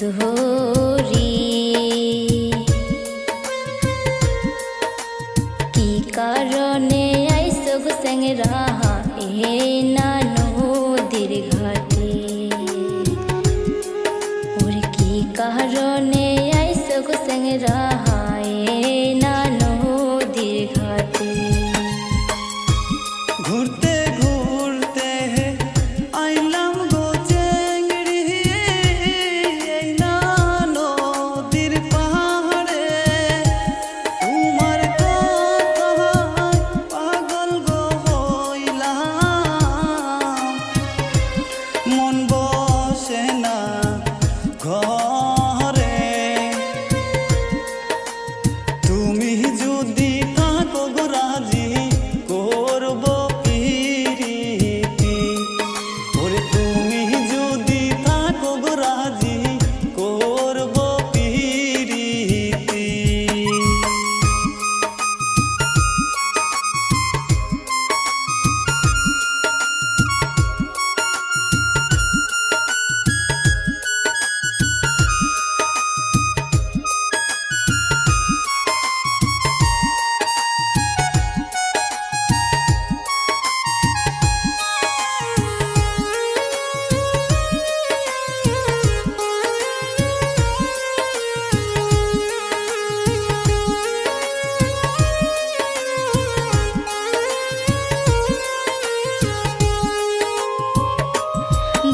ধরি কি কারণে আইসো গো স্যাংরা এ না নদীর ঘাটে ওরে কি কারণে আইসো গো স্যাংরা এ না নদীর ঘাটে ঘুরতে ঘুরতে আইলাম গো চেংড়ি এই না নদীর পাহাড়ে তোমার কথায় পাগল গো হইলাম মন বসে না ঘরে তুমি যদি থাকো গো রাজি করব পিরিতি ওরে তুমি যদি থাকো গো রাজি করব পিরিতি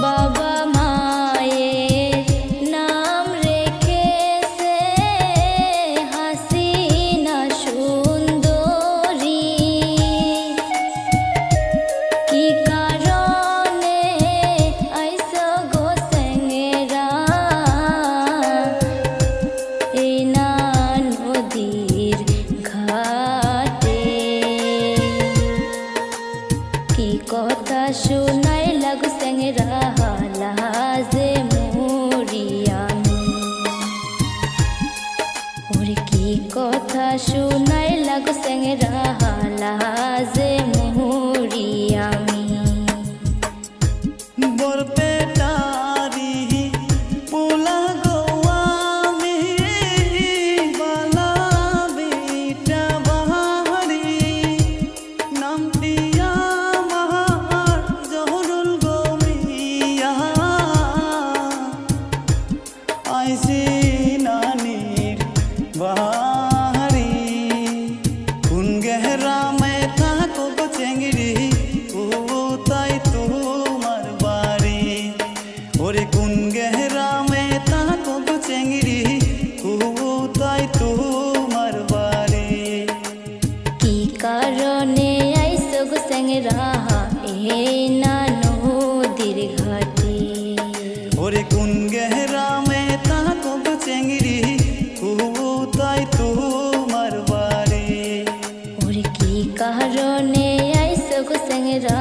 বাবা মায়ের নাম রেখেছে হাসিনা সুন্দরী কি কারণে আইসো গো স্যাংরা এই না নদীর ঘাটে কি কথা শোনাই লাগু স্যাংরা লাজে মরি আমি ওরে কি কথা শোনাই লাগু স্যাংরা লাজে মরি আমি বরপেটারি পোলা গো আমি বালা বিটা বাহারি নামটি আমার জহরুল গো মিয়া আইসি নানির বাহারি কোন গেহরামে থাকো গো চেংড়ি কোথায় তোমার বাড়ি ওরে কোন গেহরামে থাকো গো চেংড়ি কোথায় তোমার বাড়ি কি কারণে আইসো গো স্যাংরা এই না নদীর ঘাটে ওরে কোন গেহরামে থাকো গো চেংড়ি কোথায় তোমার বাড়ি ওরে কি কারণে আইসো গো স্যাংরা